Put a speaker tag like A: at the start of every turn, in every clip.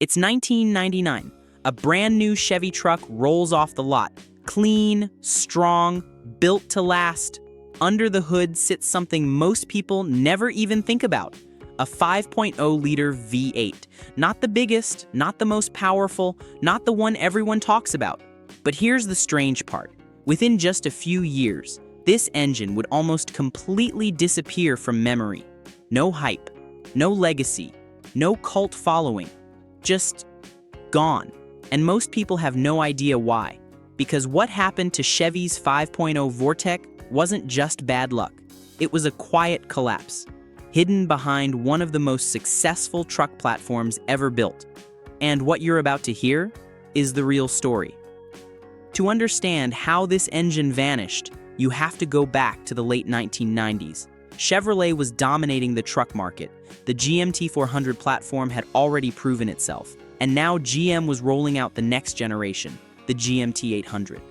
A: It's 1999. A brand new Chevy truck rolls off the lot. Clean, strong, built to last. Under the hood sits something most people never even think about. A 5.0-liter V8. Not the biggest, not the most powerful, not the one everyone talks about. But here's the strange part. Within just a few years, this engine would almost completely disappear from memory. No hype, no legacy, no cult following. Just gone. And most people have no idea why. Because what happened to Chevy's 5.0 Vortec wasn't just bad luck. It was a quiet collapse, hidden behind one of the most successful truck platforms ever built. And what you're about to hear is the real story. To understand how this engine vanished, you have to go back to the late 1990s. Chevrolet was dominating the truck market. The GMT 400 platform had already proven itself. And now GM was rolling out the next generation, the GMT 800.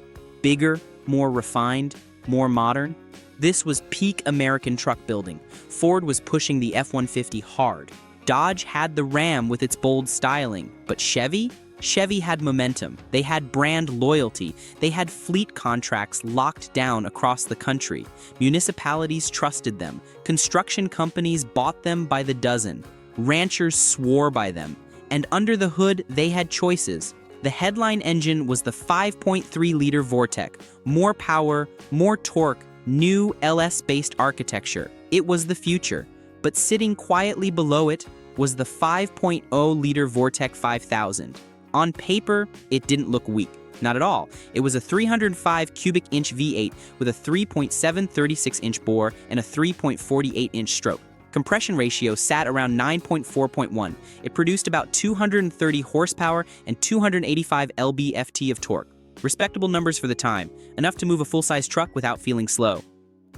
A: Bigger, more refined, more modern. This was peak American truck building. Ford was pushing the F-150 hard. Dodge had the Ram with its bold styling. But Chevy? Chevy had momentum. They had brand loyalty. They had fleet contracts locked down across the country. Municipalities trusted them. Construction companies bought them by the dozen. Ranchers swore by them. And under the hood, they had choices. The headline engine was the 5.3-liter Vortec. More power, more torque, new LS-based architecture. It was the future. But sitting quietly below it was the 5.0-liter Vortec 5000. On paper, it didn't look weak. Not at all. It was a 305 cubic inch V8 with a 3.736-inch bore and a 3.48-inch stroke. Compression ratio sat around 9.4.1. It produced about 230 horsepower and 285 lb-ft of torque. Respectable numbers for the time, enough to move a full-size truck without feeling slow.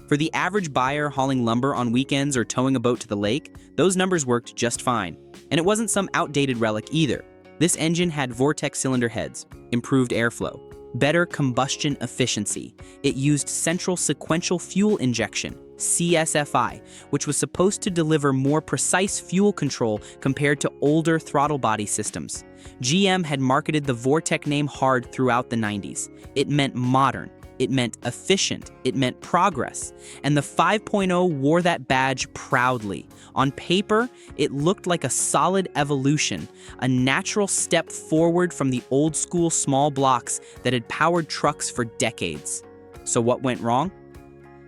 A: For the average buyer hauling lumber on weekends or towing a boat to the lake, those numbers worked just fine. And it wasn't some outdated relic either. This engine had Vortec cylinder heads, improved airflow, better combustion efficiency. It used central sequential fuel injection, CSFI, which was supposed to deliver more precise fuel control compared to older throttle body systems. GM had marketed the Vortec name hard throughout the 90s. It meant modern. It meant efficient. It meant progress. And the 5.0 wore that badge proudly. On paper, it looked like a solid evolution, a natural step forward from the old-school small blocks that had powered trucks for decades. So what went wrong?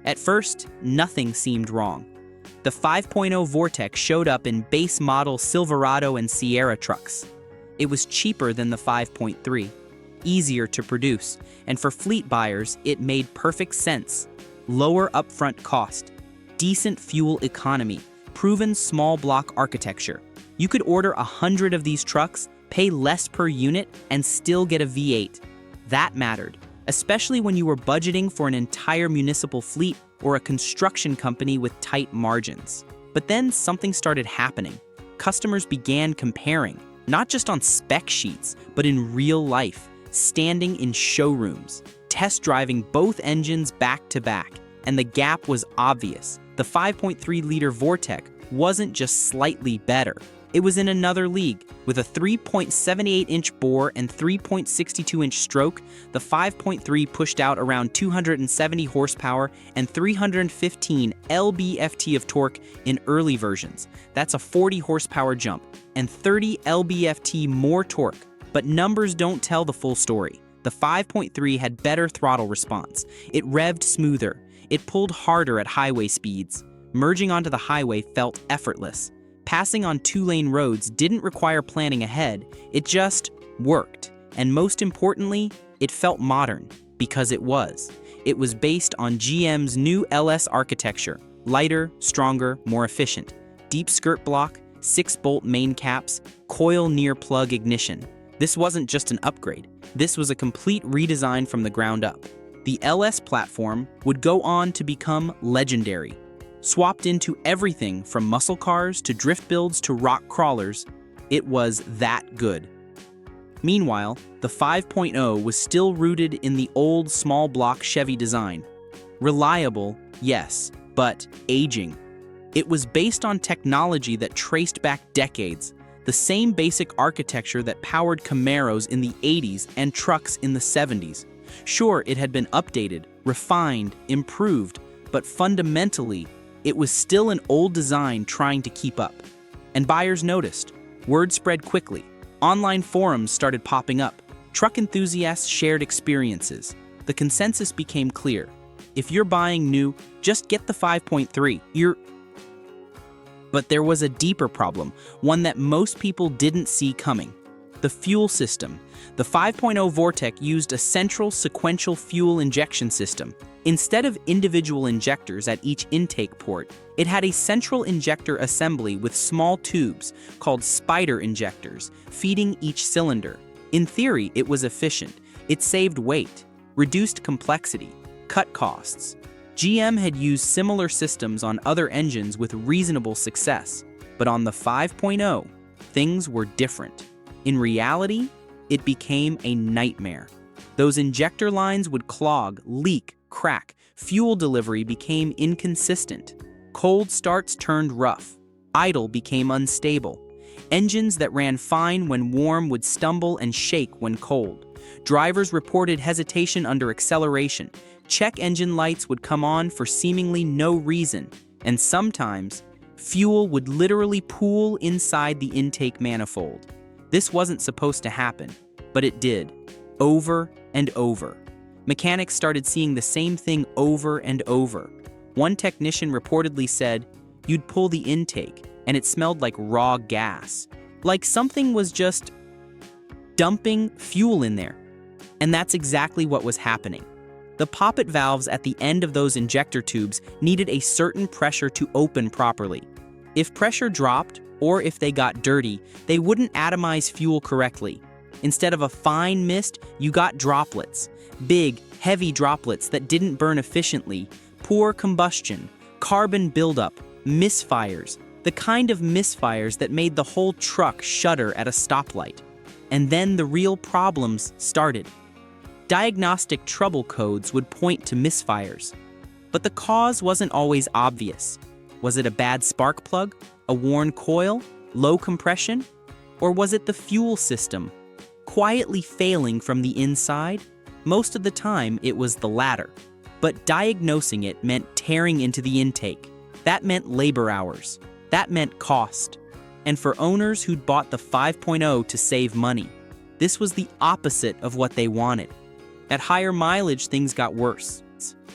A: At first, nothing seemed wrong. The 5.0 Vortec showed up in base model Silverado and Sierra trucks. It was cheaper than the 5.3. Easier to produce, and for fleet buyers, it made perfect sense. Lower upfront cost, decent fuel economy, proven small block architecture. You could order 100 of these trucks, pay less per unit, and still get a V8. That mattered, especially when you were budgeting for an entire municipal fleet or a construction company with tight margins. But then something started happening. Customers began comparing, not just on spec sheets, but in real life. Standing in showrooms, test driving both engines back to back, and the gap was obvious. The 5.3-liter Vortec wasn't just slightly better. It was in another league. With a 3.78-inch bore and 3.62-inch stroke, the 5.3 pushed out around 270 horsepower and 315 lb-ft of torque in early versions. That's a 40 horsepower jump, and 30 lb-ft more torque. But numbers don't tell the full story. The 5.3 had better throttle response. It revved smoother. It pulled harder at highway speeds. Merging onto the highway felt effortless. Passing on two-lane roads didn't require planning ahead. It just worked. And most importantly, it felt modern, because it was. It was based on GM's new LS architecture. Lighter, stronger, more efficient. Deep skirt block, 6-bolt main caps, coil near plug ignition. This wasn't just an upgrade. This was a complete redesign from the ground up. The LS platform would go on to become legendary. Swapped into everything from muscle cars to drift builds to rock crawlers, it was that good. Meanwhile, the 5.0 was still rooted in the old small block Chevy design. Reliable, yes, but aging. It was based on technology that traced back decades. the same basic architecture that powered Camaros in the 80s and trucks in the 70s. Sure, it had been updated, refined, improved, but fundamentally, it was still an old design trying to keep up. And buyers noticed. Word spread quickly. Online forums started popping up. Truck enthusiasts shared experiences. The consensus became clear. If you're buying new, just get the 5.3. But there was a deeper problem, one that most people didn't see coming. The fuel system. The 5.0 Vortec used a central sequential fuel injection system. Instead of individual injectors at each intake port, it had a central injector assembly with small tubes called spider injectors feeding each cylinder. In theory, it was efficient. It saved weight, reduced complexity, cut costs. GM had used similar systems on other engines with reasonable success, but on the 5.0, things were different. In reality, it became a nightmare. Those injector lines would clog, leak, crack. Fuel delivery became inconsistent. Cold starts turned rough. Idle became unstable. Engines that ran fine when warm would stumble and shake when cold. Drivers reported hesitation under acceleration. Check engine lights would come on for seemingly no reason, and sometimes, fuel would literally pool inside the intake manifold. This wasn't supposed to happen, but it did, over and over. Mechanics started seeing the same thing over and over. One technician reportedly said, "You'd pull the intake, and it smelled like raw gas. Like something was just dumping fuel in there." And that's exactly what was happening. The poppet valves at the end of those injector tubes needed a certain pressure to open properly. If pressure dropped, or if they got dirty, they wouldn't atomize fuel correctly. Instead of a fine mist, you got droplets. Big, heavy droplets that didn't burn efficiently, poor combustion, carbon buildup, misfires, the kind of misfires that made the whole truck shudder at a stoplight. And then the real problems started. Diagnostic trouble codes would point to misfires. But the cause wasn't always obvious. Was it a bad spark plug? A worn coil? Low compression? Or was it the fuel system? Quietly failing from the inside? Most of the time, it was the latter. But diagnosing it meant tearing into the intake. That meant labor hours. That meant cost. And for owners who'd bought the 5.0 to save money, this was the opposite of what they wanted. At higher mileage, things got worse.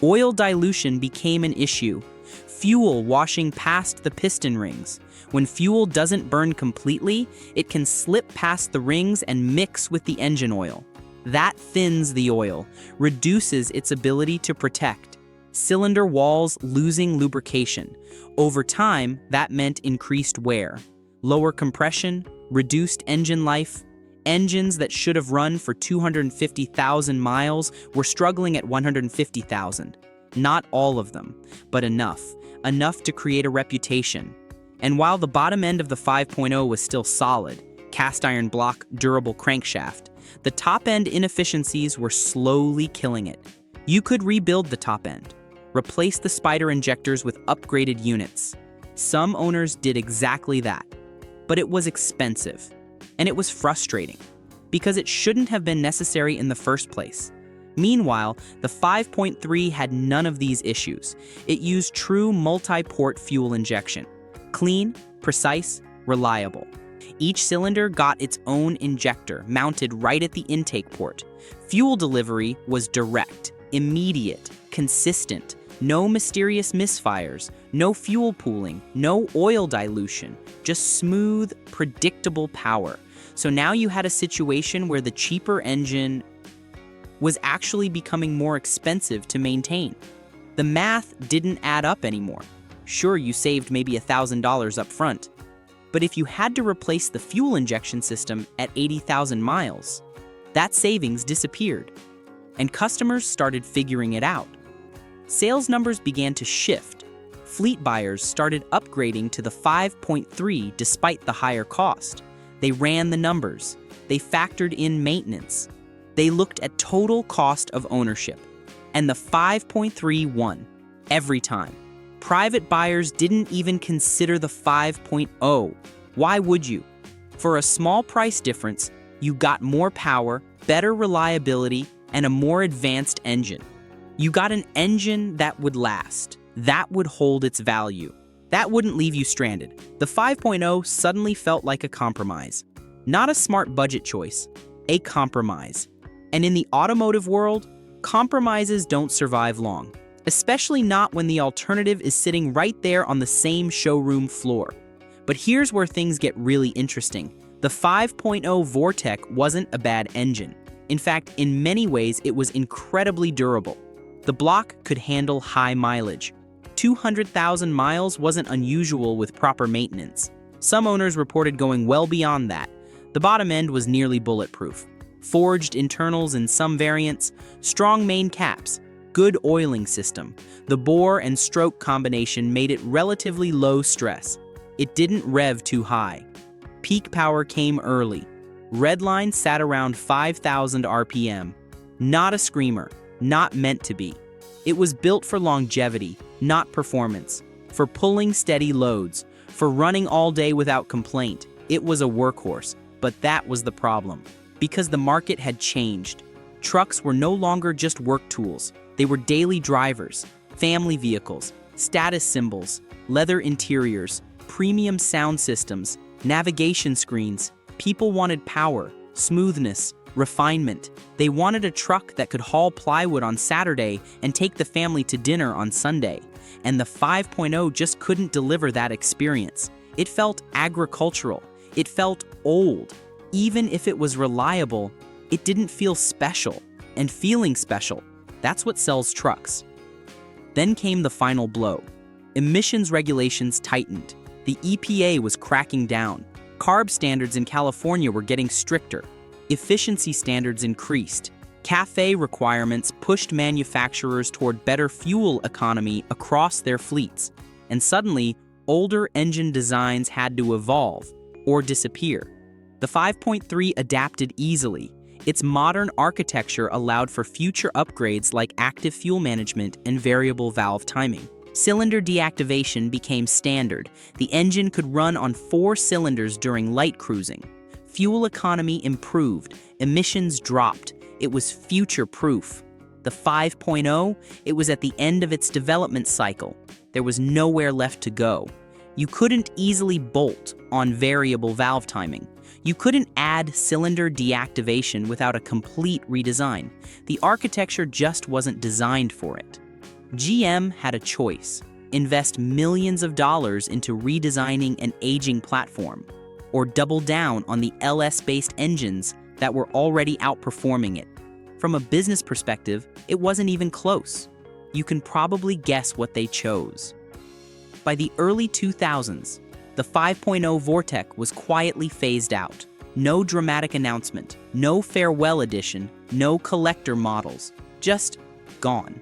A: Oil dilution became an issue. Fuel washing past the piston rings. When fuel doesn't burn completely, it can slip past the rings and mix with the engine oil. That thins the oil, reduces its ability to protect. Cylinder walls losing lubrication. Over time, that meant increased wear. Lower compression, reduced engine life. Engines that should have run for 250,000 miles were struggling at 150,000. Not all of them, but enough. Enough to create a reputation. And while the bottom end of the 5.0 was still solid, cast iron block, durable crankshaft, the top end inefficiencies were slowly killing it. You could rebuild the top end, replace the spider injectors with upgraded units. Some owners did exactly that, but it was expensive. And it was frustrating, because it shouldn't have been necessary in the first place. Meanwhile, the 5.3 had none of these issues. It used true multi-port fuel injection. Clean, precise, reliable. Each cylinder got its own injector, mounted right at the intake port. Fuel delivery was direct, immediate, consistent. No mysterious misfires, no fuel pooling, no oil dilution, just smooth, predictable power. So now you had a situation where the cheaper engine was actually becoming more expensive to maintain. The math didn't add up anymore. Sure, you saved maybe $1,000 up front, but if you had to replace the fuel injection system at 80,000 miles, that savings disappeared, and customers started figuring it out. Sales numbers began to shift. Fleet buyers started upgrading to the 5.3 despite the higher cost. They ran the numbers. They factored in maintenance. They looked at total cost of ownership. And the 5.3 won every time. Private buyers didn't even consider the 5.0. Why would you? For a small price difference, you got more power, better reliability, and a more advanced engine. You got an engine that would last, that would hold its value, that wouldn't leave you stranded. The 5.0 suddenly felt like a compromise. Not a smart budget choice, a compromise. And in the automotive world, compromises don't survive long, especially not when the alternative is sitting right there on the same showroom floor. But here's where things get really interesting. The 5.0 Vortec wasn't a bad engine. In fact, in many ways, it was incredibly durable. The block could handle high mileage. 200,000 miles wasn't unusual with proper maintenance. Some owners reported going well beyond that. The bottom end was nearly bulletproof. Forged internals in some variants, strong main caps, good oiling system. The bore and stroke combination made it relatively low stress. It didn't rev too high. Peak power came early. Redline sat around 5,000 RPM. Not a screamer, not meant to be. It was built for longevity, not performance. For pulling steady loads, for running all day without complaint. It was a workhorse, but that was the problem. Because the market had changed. Trucks were no longer just work tools. They were daily drivers, family vehicles, status symbols, leather interiors, premium sound systems, navigation screens. People wanted power, smoothness, refinement. They wanted a truck that could haul plywood on Saturday and take the family to dinner on Sunday. And the 5.0 just couldn't deliver that experience. It felt agricultural. It felt old. Even if it was reliable, it didn't feel special. And feeling special, that's what sells trucks. Then came the final blow. Emissions regulations tightened. The EPA was cracking down. CARB standards in California were getting stricter. Efficiency standards increased. CAFE requirements pushed manufacturers toward better fuel economy across their fleets. And suddenly, older engine designs had to evolve or disappear. The 5.3 adapted easily. Its modern architecture allowed for future upgrades like active fuel management and variable valve timing. Cylinder deactivation became standard. The engine could run on 4 cylinders during light cruising. Fuel economy improved. Emissions dropped. It was future-proof. The 5.0, it was at the end of its development cycle. There was nowhere left to go. You couldn't easily bolt on variable valve timing. You couldn't add cylinder deactivation without a complete redesign. The architecture just wasn't designed for it. GM had a choice: invest millions of dollars into redesigning an aging platform, or double down on the LS-based engines that were already outperforming it. From a business perspective, it wasn't even close. You can probably guess what they chose. By the early 2000s, the 5.0 Vortec was quietly phased out. No dramatic announcement, no farewell edition, no collector models, just gone.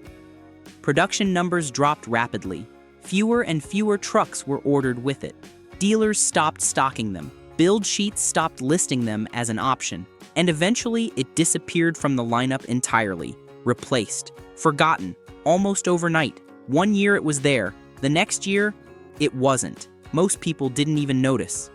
A: Production numbers dropped rapidly. Fewer and fewer trucks were ordered with it. Dealers stopped stocking them. Build sheets stopped listing them as an option. And eventually, it disappeared from the lineup entirely. Replaced. Forgotten. Almost overnight. One year it was there. The next year, it wasn't. Most people didn't even notice.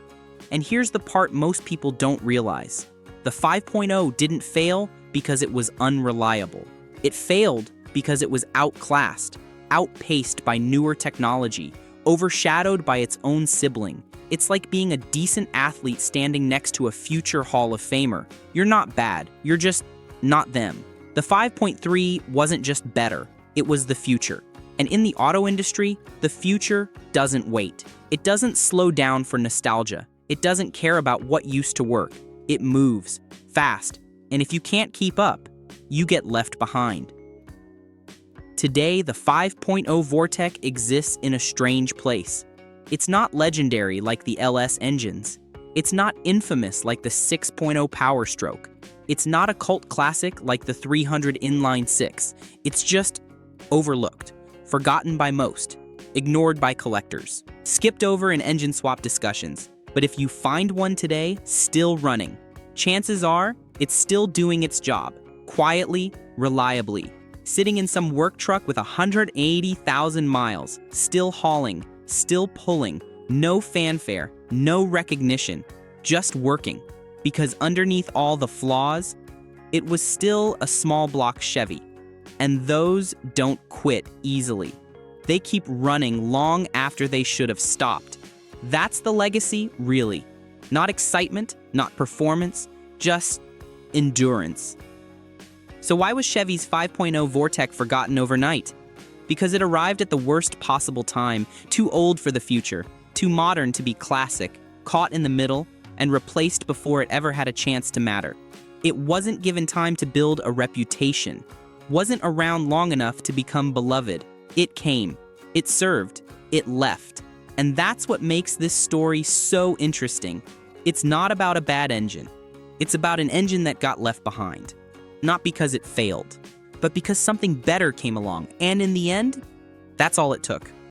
A: And here's the part most people don't realize. The 5.0 didn't fail because it was unreliable. It failed because it was outclassed, outpaced by newer technology, overshadowed by its own sibling. It's like being a decent athlete standing next to a future Hall of Famer. You're not bad, you're just not them. The 5.3 wasn't just better, it was the future. And in the auto industry, the future doesn't wait. It doesn't slow down for nostalgia. It doesn't care about what used to work. It moves fast. And if you can't keep up, you get left behind. Today, the 5.0 Vortec exists in a strange place. It's not legendary like the LS engines. It's not infamous like the 6.0 Power Stroke. It's not a cult classic like the 300 Inline 6. It's just overlooked, forgotten by most, ignored by collectors, skipped over in engine swap discussions. But if you find one today, still running, chances are it's still doing its job, quietly, reliably, sitting in some work truck with 180,000 miles, still hauling, still pulling, no fanfare, no recognition, just working, because underneath all the flaws, it was still a small block Chevy. And those don't quit easily. They keep running long after they should have stopped. That's the legacy, really. Not excitement, not performance, just endurance. So why was Chevy's 5.0 Vortec forgotten overnight? Because it arrived at the worst possible time, too old for the future, too modern to be classic, caught in the middle, and replaced before it ever had a chance to matter. It wasn't given time to build a reputation, wasn't around long enough to become beloved. It came, it served, it left. And that's what makes this story so interesting. It's not about a bad engine. It's about an engine that got left behind. Not because it failed, but because something better came along. And in the end, that's all it took.